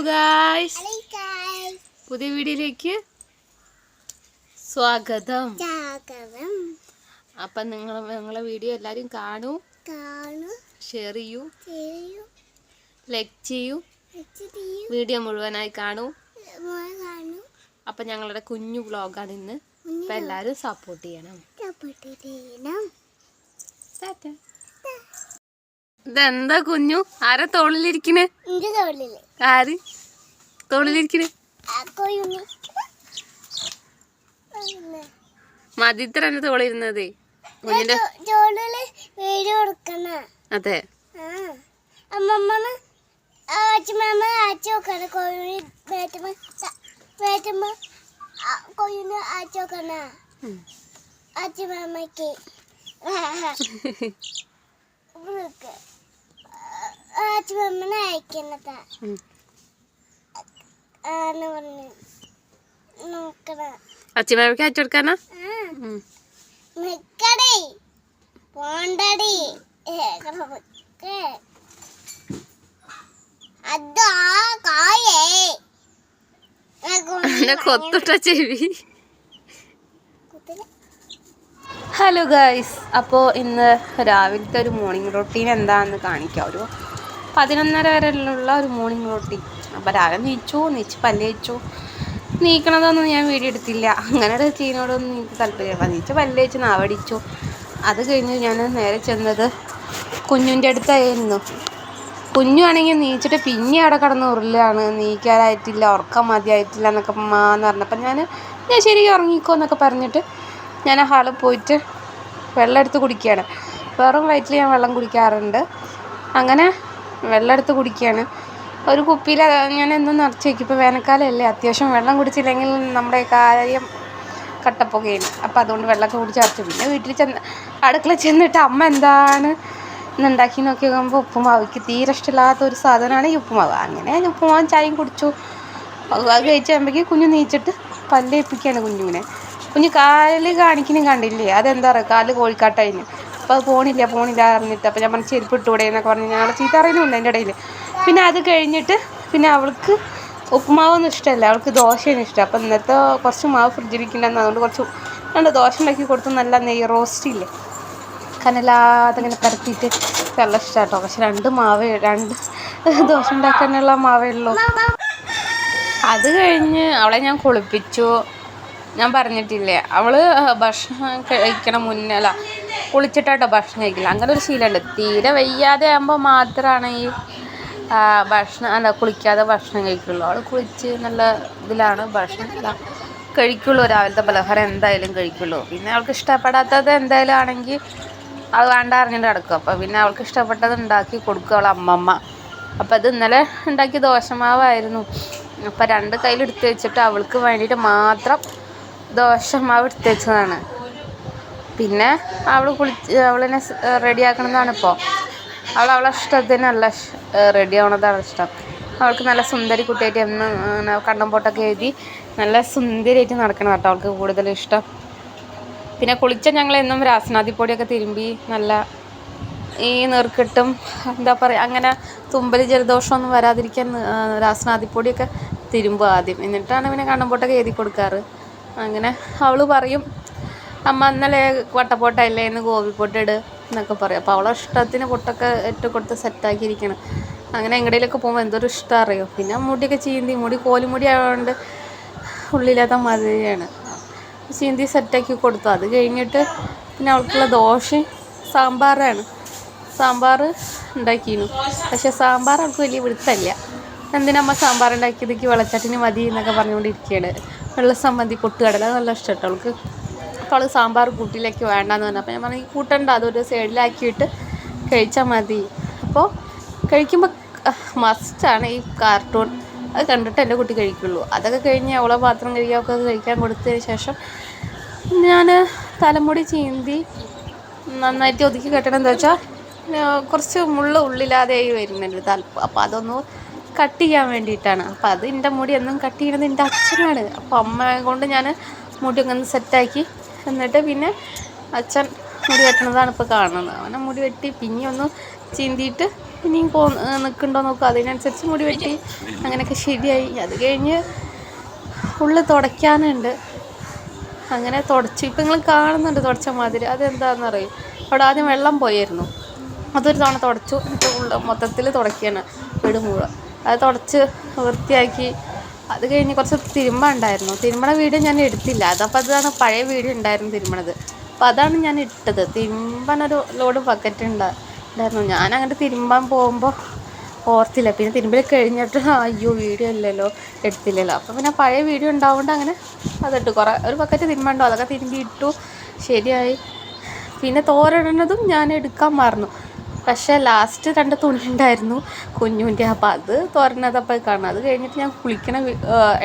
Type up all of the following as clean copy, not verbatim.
Guys, പുതിയ വീഡിയോയിലേക്ക് സ്വാഗതം. അപ്പം നിങ്ങളെ വീഡിയോ എല്ലാവരും കാണൂ, ഷെയർ ചെയ്യൂ, ലൈക്ക് ചെയ്യൂ, വീഡിയോ മുഴുവനായി കാണൂ. അപ്പം ഞങ്ങളുടെ കുഞ്ഞു വ്ളോഗാണ് ഇന്ന്. അപ്പം എല്ലാവരും സപ്പോർട്ട് ചെയ്യണം. ഇതെന്താ കുഞ്ഞു? ആരാ തോളിലിരിക്കണേ? ആര് തോളിലിരിക്കണേ? മതിത്ര എന്നെ തോളിരുന്നത് കുഞ്ഞിന്റെ. അതെ, അച്ഛമ്മക്ക് അയച്ചെടുക്കാനാ? കൊത്തുട്ട ചെവി. ഹലോ ഗായ്സ്, അപ്പോൾ ഇന്ന് രാവിലത്തെ ഒരു മോർണിംഗ് റൊട്ടീൻ എന്താണെന്ന് കാണിക്കാം. ഒരു 11:30 വരെയുള്ള ഒരു മോർണിംഗ് റൊട്ടീൻ. അപ്പോൾ രാവിലെ നീച്ച് പല്ല് തേച്ചു. നീക്കണതൊന്നും ഞാൻ വീഡിയോ എടുത്തില്ല. അങ്ങനെ റൊട്ടീനോടൊന്നും എനിക്ക് താല്പര്യമില്ല. നീച്ച് പല്ല് തേച്ച് നാവടിച്ചു. അത് കഴിഞ്ഞ് ഞാൻ നേരെ ചെന്നത് കുഞ്ഞിൻ്റെ അടുത്തായിരുന്നു. കുഞ്ഞു ആണെങ്കിൽ നീച്ചിട്ട് പിന്നെ അവിടെ കിടന്ന് ഉരുളാണ്. നീക്കാനായിട്ടില്ല, ഉറക്കം മതിയായിട്ടില്ല എന്നൊക്കെ എന്ന് പറഞ്ഞപ്പോൾ ഞാൻ ശരിക്കും ഉറങ്ങിക്കോ എന്നൊക്കെ പറഞ്ഞിട്ട് ഞാൻ ഹാളിൽ പോയിട്ട് വെള്ളം എടുത്ത് കുടിക്കുകയാണ്. വെറും വയറ്റിൽ ഞാൻ വെള്ളം കുടിക്കാറുണ്ട്. അങ്ങനെ വെള്ളം എടുത്ത് കുടിക്കുകയാണ്. ഒരു കുപ്പിയിൽ ഞാൻ എന്നും നിറച്ച് വയ്ക്കും. ഇപ്പോൾ വേനൽക്കാലമല്ലേ, അത്യാവശ്യം വെള്ളം കുടിച്ചില്ലെങ്കിൽ നമ്മുടെ കാര്യം കട്ടപ്പുകയാണ്. അപ്പോൾ അതുകൊണ്ട് വെള്ളമൊക്കെ കുടിച്ച് അടച്ചു. പിന്നെ വീട്ടിൽ അടുക്കള ചെന്നിട്ട് അമ്മ എന്താണ് ഇന്നുണ്ടാക്കി നോക്കി നോക്കുമ്പോൾ ഉപ്പുമാവ്. എനിക്ക് തീരെ ഇഷ്ടമില്ലാത്ത ഒരു സാധനമാണ് ഈ ഉപ്പുമാവ്. അങ്ങനെ ഞാൻ ഉപ്പുമാവും ചായയും കുടിച്ചു. അത് കഴിച്ച് കഴിയുമ്പോഴേക്കും കുഞ്ഞു നീച്ചിട്ട് പല്ല് തേപ്പിക്കുകയാണ് കുഞ്ഞുവിനെ. കുഞ്ഞ് കാല് കാണിക്കണം കണ്ടില്ലേ? അതെന്താ പറയുക, കാല് കോഴിക്കാട്ടായിന്. അപ്പോൾ അത് പോണില്ല പറഞ്ഞിട്ട്. അപ്പോൾ ഞാൻ പറഞ്ഞ് ചെരുപ്പ് ഇട്ടൂടെ എന്നൊക്കെ പറഞ്ഞ് ഞങ്ങൾ ചീത്ത അറിയുന്നുണ്ട് അതിൻ്റെ ഇടയിൽ. പിന്നെ അത് കഴിഞ്ഞിട്ട് പിന്നെ അവൾക്ക് ഉപ്പുമാവൊന്നും ഇഷ്ടമല്ല, അവൾക്ക് ദോശയാണ് ഇഷ്ടം. അപ്പോൾ ഇന്നത്തെ കുറച്ച് മാവ് ഫ്രിഡ്ജിലിരിക്കണ്ടെന്ന്, അതുകൊണ്ട് കുറച്ച് രണ്ട് ദോശ ഉണ്ടാക്കി കൊടുത്തു. നല്ല നെയ്യ് റോസ്റ്റില്ലേ, കനലാതെ ഇങ്ങനെ പരത്തിയിട്ട് നല്ല ഇഷ്ടമാട്ടോ. പക്ഷെ രണ്ട് ദോശ ഉണ്ടാക്കാനുള്ള മാവേ ഉള്ളൂ. അത് കഴിഞ്ഞ് അവളെ ഞാൻ കുളിപ്പിച്ചു. ഞാൻ പറഞ്ഞിട്ടില്ലേ, അവൾ ഭക്ഷണം കഴിക്കണം മുന്നല്ല കുളിച്ചിട്ടാട്ടോ ഭക്ഷണം കഴിക്കില്ല. അങ്ങനെ ഒരു ശീലമുണ്ട്. തീരെ വയ്യാതെ ആകുമ്പോൾ മാത്രമാണ് ഈ കുളിക്കാതെ ഭക്ഷണം കഴിക്കുള്ളൂ. അവൾ കുളിച്ച് നല്ല ഇതിലാണ് ഭക്ഷണം കഴിക്കുള്ളൂ. രാവിലത്തെ പലഹാരം എന്തായാലും കഴിക്കുള്ളൂ. പിന്നെ അവൾക്ക് ഇഷ്ടപ്പെടാത്തത് എന്തായാലും ആണെങ്കിൽ അത് വേണ്ട അറിഞ്ഞിട്ട് കിടക്കും. അപ്പോൾ പിന്നെ അവൾക്ക് ഇഷ്ടപ്പെട്ടത് ഉണ്ടാക്കി കൊടുക്കും അവളെ അമ്മമ്മ. അപ്പോൾ അത് ഇന്നലെ ഉണ്ടാക്കിയ ദോശമാവായിരുന്നു. അപ്പോൾ രണ്ട് കയ്യിലെടുത്ത് വെച്ചിട്ട് അവൾക്ക് വേണ്ടിയിട്ട് മാത്രം ദോശമാവ് എടുത്ത് വെച്ചതാണ്. പിന്നെ അവളിനെ റെഡിയാക്കണമെന്നാണ് ഇപ്പോൾ. അവളെ ഇഷ്ടത്തിനല്ല റെഡി ആവണതാണ് ഇഷ്ടം. അവൾക്ക് നല്ല സുന്ദരി കുട്ടിയായിട്ട് എന്ന് കണ്ടം പൊട്ടൊക്കെ എഴുതി നല്ല സുന്ദരിയായിട്ട് നടക്കണം കേട്ടോ അവൾക്ക് കൂടുതൽ ഇഷ്ടം. പിന്നെ കുളിച്ച ഞങ്ങളെന്നും രാസനാദിപ്പൊടിയൊക്കെ തിരുമ്പി നല്ല ഈ നീർക്കെട്ടും എന്താ പറയുക, അങ്ങനെ തുമ്പൽ ജലദോഷമൊന്നും വരാതിരിക്കാൻ രാസനാദിപ്പൊടിയൊക്കെ തിരുമ്പും ആദ്യം. എന്നിട്ടാണ് പിന്നെ കണ്ടം പൊട്ടൊക്കെ എഴുതി കൊടുക്കാറ്. അങ്ങനെ അവൾ പറയും, അമ്മ ഇന്നലെ വട്ടപ്പൊട്ടല്ലേ എന്ന് ഗോപിപ്പൊട്ടിട് എന്നൊക്കെ പറയും. അപ്പോൾ അവളെ ഇഷ്ടത്തിന് പൊട്ടൊക്കെ ഇട്ട് കൊടുത്ത് സെറ്റാക്കിയിരിക്കണം. അങ്ങനെ എങ്ങടേലൊക്കെ പോകുമ്പോൾ എന്തൊരു ഇഷ്ടം അറിയോ. പിന്നെ മുടിയൊക്കെ ചീന്തി, കോലുമുടി ആയതുകൊണ്ട് ഉള്ളില്ലാത്ത മാതിരിയാണ്, ചീന്തി സെറ്റാക്കി കൊടുത്തു. അത് കഴിഞ്ഞിട്ട് പിന്നെ അവൾക്കുള്ള ദോശയും സാമ്പാർ ഉണ്ടാക്കിയിരുന്നു. പക്ഷേ സാമ്പാർ അവൾക്ക് വലിയ പിടുത്തമില്ല. എന്തിനമ്മ സാമ്പാർ ഉണ്ടാക്കിയതിക്ക് വെള്ളച്ചട്ടിന് മതി എന്നൊക്കെ പറഞ്ഞുകൊണ്ടിരിക്കുകയാണ്. വെള്ളസമ്മന്തി പൊട്ടുകടല നല്ല ഇഷ്ടമായിട്ട് അവൾക്ക്. അപ്പോൾ അവൾ സാമ്പാർ കൂട്ടിലേക്ക് വേണ്ടാന്ന് പറഞ്ഞു. അപ്പോൾ ഞാൻ പറഞ്ഞു കൂട്ടണ്ട, അതൊരു സൈഡിലാക്കിയിട്ട് കഴിച്ചാൽ മതി. അപ്പോൾ കഴിക്കുമ്പോൾ മസ്റ്റാണ് ഈ കാർട്ടൂൺ. അത് കണ്ടിട്ട് എൻ്റെ കുട്ടി കഴിക്കുള്ളൂ. അതൊക്കെ കഴിഞ്ഞ് അവളെ പാത്രം കഴിക്കാനൊക്കെ കഴിക്കാൻ കൊടുത്തതിന് ശേഷം ഞാൻ തലമുടി ചീന്തി നന്നായിട്ട് ഒതുക്കി കെട്ടണം. എന്താ വെച്ചാൽ കുറച്ച് ഉള്ളില്ലാതെയായി വരുന്നുണ്ട് തലപ്പ്. അപ്പോൾ അതൊന്ന് കട്ട് ചെയ്യാൻ വേണ്ടിയിട്ടാണ്. അപ്പോൾ അത് എൻ്റെ മുടി എന്നും കട്ട് ചെയ്യുന്നത് എൻ്റെ അച്ഛനാണ്. അപ്പോൾ അമ്മ കൊണ്ട് ഞാൻ മുടിയൊക്കെ ഒന്ന് സെറ്റാക്കി എന്നിട്ട് പിന്നെ അച്ഛൻ മുടി വെട്ടണതാണ് ഇപ്പോൾ കാണുന്നത്. അവനെ മുടി വെട്ടി പിന്നെ ഒന്ന് ചീന്തിയിട്ട് ഇനിയും നിൽക്കുന്നുണ്ടോ നോക്കുക. അതിനനുസരിച്ച് മുടി വെട്ടി അങ്ങനെയൊക്കെ ശരിയായി. അത് കഴിഞ്ഞ് ഉള്ളിൽ തുടയ്ക്കാനുണ്ട്. അങ്ങനെ തുടച്ച് ഇപ്പം നിങ്ങൾ കാണുന്നുണ്ട് തുടച്ച മാതിരി. അതെന്താണെന്നറിയും, അവിടെ ആദ്യം വെള്ളം പോയായിരുന്നു. അതൊരു തവണ തുടച്ചു. എന്നിട്ട് മൊത്തത്തിൽ തുടയ്ക്കുകയാണ് വീട് മുഴുവൻ. അത് തുടച്ച് വൃത്തിയാക്കി. അത് കഴിഞ്ഞ് കുറച്ച് തിരുമ്പാണ്ടായിരുന്നു. തിരുമ്പണ വീഡിയോ ഞാൻ എടുത്തില്ല. അതാണ് പഴയ വീഡിയോ ഉണ്ടായിരുന്നു തിരുമ്പണത്. അപ്പോൾ അതാണ് ഞാൻ ഇട്ടത്. തിരുമ്പാനൊരു ലോഡ് ബക്കറ്റ് ഉണ്ടായിരുന്നു. ഞാൻ അങ്ങനെ തിരുമ്പാൻ പോകുമ്പോൾ ഓർത്തില്ല. പിന്നെ തിരുമ്പൽ കഴിഞ്ഞിട്ട് അയ്യോ വീഡിയോ ഇല്ലല്ലോ, എടുത്തില്ലല്ലോ. അപ്പോൾ പിന്നെ പഴയ വീഡിയോ ഉണ്ടാവുകൊണ്ട് അങ്ങനെ അതിട്ടു. ഒരു ബക്കറ്റ് തിരുമ്പാണ്ടോ, അതൊക്കെ തിരുമ്പി ഇട്ടു, ശരിയായി. പിന്നെ തോരടുന്നതും ഞാൻ എടുക്കാൻ മറന്നു. പക്ഷേ ലാസ്റ്റ് 2 തുണി ഉണ്ടായിരുന്നു കുഞ്ഞുൻ്റെ. അപ്പോൾ അത് തോരനതപ്പോൾ കാണും. അത് കഴിഞ്ഞിട്ട് ഞാൻ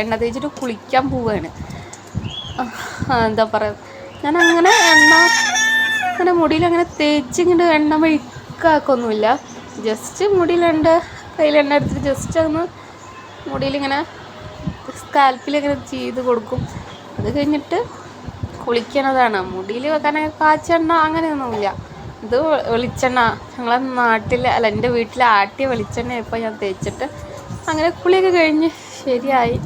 എണ്ണ തേച്ചിട്ട് കുളിക്കാൻ പോവുകയാണ്. എന്താ പറയുക, ഞാൻ അങ്ങനെ മുടിയിലങ്ങനെ തേച്ചിങ്ങോട്ട് എണ്ണ മെഴുക്കാക്കൊന്നുമില്ല. ജസ്റ്റ് മുടിയിലുണ്ട് കയ്യിൽ എണ്ണ എടുത്തിട്ട് ജസ്റ്റ് ഒന്ന് മുടിയിലിങ്ങനെ സ്കാൽപ്പിലിങ്ങനെ ചെയ്ത് കൊടുക്കും. അത് കഴിഞ്ഞിട്ട് കുളിക്കണതാണ്. മുടിയിൽ വെക്കാനൊക്കെ കാച്ചെണ്ണ അങ്ങനെയൊന്നുമില്ല. ഇത് വെളിച്ചെണ്ണ, ഞങ്ങളെ നാട്ടിൽ അല്ല എൻ്റെ വീട്ടിൽ ആട്ടിയ വെളിച്ചെണ്ണ ഇപ്പോൾ ഞാൻ തേച്ചിട്ട് അങ്ങനെ കുളിയൊക്കെ കഴിഞ്ഞ് ശരിയായി.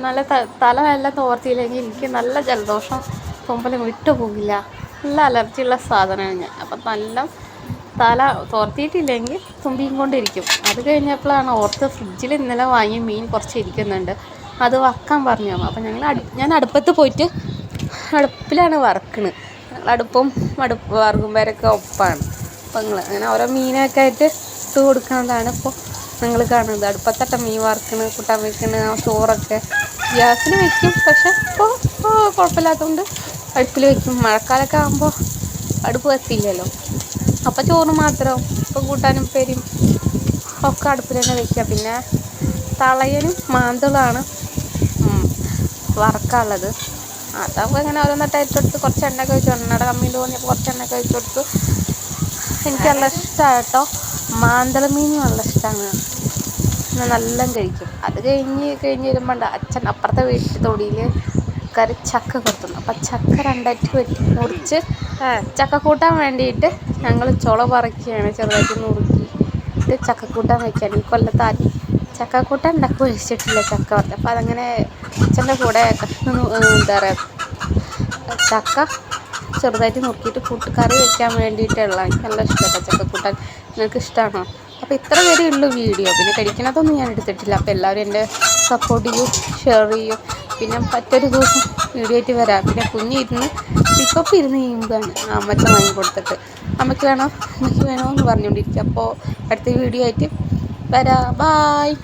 നല്ല തല എല്ലാം തോർത്തിയില്ലെങ്കിൽ എനിക്ക് നല്ല ജലദോഷം തുമ്പലും വിട്ടു പോകില്ല. നല്ല അലർജിയുള്ള സാധനമാണ് ഞാൻ. അപ്പം നല്ല തല തോർത്തിയിട്ടില്ലെങ്കിൽ തുമ്പിയും കൊണ്ടിരിക്കും. അത് കഴിഞ്ഞപ്പോഴാണ് ഓർത്ത് ഫ്രിഡ്ജിൽ ഇന്നലെ വാങ്ങിയ മീൻ കുറച്ച് ഇരിക്കുന്നുണ്ട്, അത് വറക്കാൻ പറഞ്ഞു. അപ്പം ഞാൻ അടുപ്പത്ത് പോയിട്ട് അടുപ്പിലാണ് വറക്കണത്. അടുപ്പും വറകുമ്പേരൊക്കെ ഒപ്പാണ്. അപ്പം അങ്ങനെ ഓരോ മീനൊക്കെ ആയിട്ട് ഇട്ട് കൊടുക്കുന്നതാണ് ഇപ്പോൾ നിങ്ങൾ കാണുന്നത്. അടുപ്പത്തട്ട മീൻ വറക്കണ്, കൂട്ടാൻ വെക്കണ്, ചോറൊക്കെ ഗ്യാസിൽ വെക്കും. പക്ഷെ ഇപ്പോൾ കുഴപ്പമില്ലാത്തതുകൊണ്ട് അടുപ്പിൽ വെക്കും. മഴക്കാലമൊക്കെ ആകുമ്പോൾ അടുപ്പ് കത്തില്ലല്ലോ, അപ്പോൾ ചോറ് മാത്രം. ഇപ്പോൾ കൂട്ടാനും പേരും ഒക്കെ അടുപ്പിൽ തന്നെ വെക്കുക. പിന്നെ തളയനും മാന്തളാണ് വറക്കാനുള്ളത്. അതാകുമ്പോൾ ഇങ്ങനെ ഓരോന്നിട്ടായിട്ട് കൊടുത്ത് കുറച്ച് എണ്ണയൊക്കെ വെച്ചു. എണ്ണയുടെ കമ്മിയിൽ തോന്നിയപ്പോൾ കുറച്ച് എണ്ണയൊക്കെ വെച്ച് കൊടുത്തു. എനിക്ക് നല്ല ഇഷ്ടമാണ് കേട്ടോ. മാന്തള മീനും നല്ല ഇഷ്ടമാണ്, നല്ല കഴിക്കും. അത് കഴിഞ്ഞ് വരുമ്പോൾ അച്ഛൻ അപ്പുറത്തെ വീട്ടിൽ തൊടിയിൽ ചക്ക കൊത്തുന്നു. അപ്പം ചക്ക 2 വെട്ടി മുറിച്ച് ചക്ക കൂട്ടാൻ വേണ്ടിയിട്ട് ഞങ്ങൾ ചുള പറിക്കുകയാണ്. ചെറുതായിട്ട് നുറുക്കിയിട്ട് ചക്കക്കൂട്ടാൻ വയ്ക്കുകയാണ്. ഈ കൊല്ലത്താരി ചക്കക്കൂട്ടാൻ ഉണ്ടാക്കി ഒഴിച്ചിട്ടില്ല ചക്ക വറുത്ത്. അപ്പോൾ അതങ്ങനെ അച്ഛൻ്റെ കൂടെ എന്താ പറയുക, ചക്ക ചെറുതായിട്ട് നുറുക്കിയിട്ട് കൂട്ടുകറി വയ്ക്കാൻ വേണ്ടിയിട്ടുള്ള എനിക്ക് നല്ല ഇഷ്ടമാണ് ചക്കക്കൂട്ടാൻ. നിങ്ങൾക്ക് ഇഷ്ടമാണോ? അപ്പോൾ ഇത്ര വരെ ഉള്ളൂ വീഡിയോ. പിന്നെ കഴിക്കണതൊന്നും ഞാൻ എടുത്തിട്ടില്ല. അപ്പോൾ എല്ലാവരും എൻ്റെ സപ്പോർട്ട് ചെയ്യും, ഷെയർ ചെയ്യും. പിന്നെ മറ്റൊരു ദിവസം വീഡിയോ ആയിട്ട് വരാം. പിന്നെ കുഞ്ഞിരുന്ന് പിക്കപ്പ് ഇരുന്ന് ചെയ്യുമ്പോഴാണ് അമ്മച്ച വാങ്ങി കൊടുത്തിട്ട് അമ്മയ്ക്ക് വേണോ എന്ന് പറഞ്ഞുകൊണ്ടിരിക്കുക. അപ്പോൾ അടുത്ത വീഡിയോ ആയിട്ട് വരാം. ബായ്.